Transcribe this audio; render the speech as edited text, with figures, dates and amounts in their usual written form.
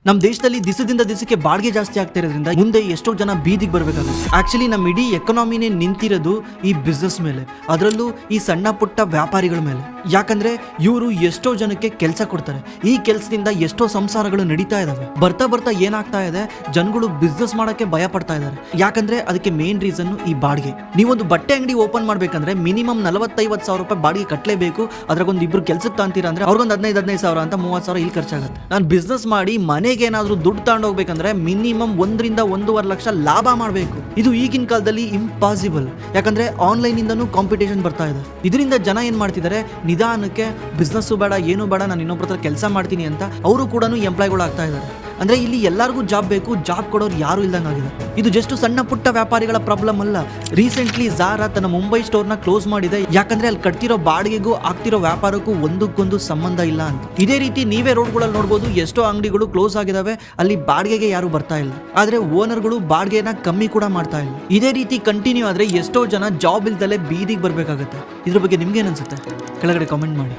ನಮ್ಮ ದೇಶದಲ್ಲಿ ದಿಸದಿಂದ ದಿಸಕ್ಕೆ ಬಾಡಿಗೆ ಜಾಸ್ತಿ ಆಗ್ತಾ ಇರೋದ್ರಿಂದ ಮುಂದೆ ಎಷ್ಟೋ ಜನ ಬೀದಿಗೆ ಬರಬೇಕಾಗುತ್ತೆ. ಆಕ್ಚುಲಿ ನಮ್ಮ ಇಡೀ ಎಕನಾಮಿನೇ ನಿಂತಿರೋದು ಈ ಬಿಸ್ನೆಸ್ ಮೇಲೆ, ಅದರಲ್ಲೂ ಈ ಸಣ್ಣ ಪುಟ್ಟ ವ್ಯಾಪಾರಿಗಳ ಮೇಲೆ. ಯಾಕಂದ್ರೆ ಇವರು ಎಷ್ಟೋ ಜನಕ್ಕೆ ಕೆಲಸ ಕೊಡ್ತಾರೆ. ಈ ಕೆಲಸದಿಂದ ಎಷ್ಟೋ ಸಂಸಾರಗಳು ನಡೀತಾ ಇದಾವೆ. ಬರ್ತಾ ಬರ್ತಾ ಏನಾಗ್ತಾ ಇದೆ, ಜನಗಳು ಬಿಸ್ನೆಸ್ ಮಾಡಕ್ಕೆ ಭಯ ಪಡ್ತಾ ಇದ್ದಾರೆ. ಯಾಕಂದ್ರೆ ಅದಕ್ಕೆ ಮೇನ್ ರೀಸನ್ ಈ ಬಾಡಿಗೆ. ನೀವೊಂದು ಬಟ್ಟೆ ಅಂಗಡಿ ಓಪನ್ ಮಾಡ್ಬೇಕಂದ್ರೆ ಮಿನಿಮಮ್ 40-50 ಸಾವಿರ ರೂಪಾಯಿ ಬಾಡಿಗೆ ಕಟ್ಟಲೇಬೇಕು. ಅದ್ರಾಗೊಂದು ಇಬ್ರು ಕೆಲಸಕ್ಕೆ ತಾಂತೀರಾ ಅಂದ್ರೆ ಅವ್ರಿಗೊಂದು 15 ಸಾವಿರ ಅಂತ 30 ಸಾವಿರ ಇಲ್ಲಿ ಖರ್ಚಾಗುತ್ತೆ. ನಾನು ಬಿಸ್ನೆಸ್ ಮಾಡಿ ಮನೆಗೆ ಏನಾದ್ರೂ ದುಡ್ಡು ತಗೊಂಡೋಗ್ಬೇಕಂದ್ರೆ ಮಿನಿಮಮ್ 1-1.5 ಲಕ್ಷ ಲಾಭ ಮಾಡಬೇಕು. ಇದು ಈಗಿನ ಕಾಲದಲ್ಲಿ ಇಂಪಾಸಿಬಲ್. ಯಾಕಂದ್ರೆ ಆನ್ಲೈನ್ ಇಂದನೂ ಕಾಂಪಿಟೇಷನ್ ಬರ್ತಾ ಇದೆ. ಇದರಿಂದ ಜನ ಏನ್ ಮಾಡ್ತಿದ್ದಾರೆ, ನಿಧಾನಕ್ಕೆ ಬಿಸ್ನೆಸ್ ಬೇಡ ಏನು ಬೇಡ, ನಾನು ಇನ್ನೊಬ್ಬರ ಹತ್ರ ಕೆಲಸ ಮಾಡ್ತೀನಿ ಅಂತ ಅವರು ಕೂಡ ಎಂಪ್ಲಾಯ್ಗಳು ಆಗ್ತಾ ಇದ್ದಾರೆ. ಅಂದ್ರೆ ಇಲ್ಲಿ ಎಲ್ಲರಿಗೂ ಜಾಬ್ ಬೇಕು, ಜಾಬ್ ಕೊಡೋರು ಯಾರು ಇಲ್ದಂಗಾಗಿದೆ. ಇದು ಜಸ್ಟ್ ಸಣ್ಣ ಪುಟ್ಟ ವ್ಯಾಪಾರಿಗಳ ಪ್ರಾಬ್ಲಮ್ ಅಲ್ಲ. ರೀಸೆಂಟ್ಲಿ ಝಾರಾ ತನ್ನ ಮುಂಬೈ ಸ್ಟೋರ್ನ ಕ್ಲೋಸ್ ಮಾಡಿದೆ. ಯಾಕಂದ್ರೆ ಅಲ್ಲಿ ಕಟ್ತಿರೋ ಬಾಡಿಗೆಗೂ ಆಗ್ತಿರೋ ವ್ಯಾಪಾರಕ್ಕೂ ಒಂದಕ್ಕೊಂದು ಸಂಬಂಧ ಇಲ್ಲ ಅಂತ. ಇದೇ ರೀತಿ ನೀವೇ ರೋಡ್ಗಳಲ್ಲಿ ನೋಡ್ಬೋದು, ಎಷ್ಟೋ ಅಂಗಡಿಗಳು ಕ್ಲೋಸ್ ಆಗಿದಾವೆ, ಅಲ್ಲಿ ಬಾಡಿಗೆಗೆ ಯಾರು ಬರ್ತಾ ಇಲ್ಲ. ಆದ್ರೆ ಓನರ್ಗಳು ಬಾಡಿಗೆನ ಕಮ್ಮಿ ಕೂಡ ಮಾಡ್ತಾ ಇಲ್ಲ. ಇದೇ ರೀತಿ ಕಂಟಿನ್ಯೂ ಆದ್ರೆ ಎಷ್ಟೋ ಜನ ಜಾಬ್ ಇಲ್ದಲೆ ಬೀದಿಗೆ ಬರ್ಬೇಕಾಗತ್ತೆ. ಇದ್ರ ಬಗ್ಗೆ ನಿಮ್ಗೇನ್ ಅನ್ಸುತ್ತೆ? ಕೆಳಗಡೆ ಕಾಮೆಂಟ್ ಮಾಡಿ.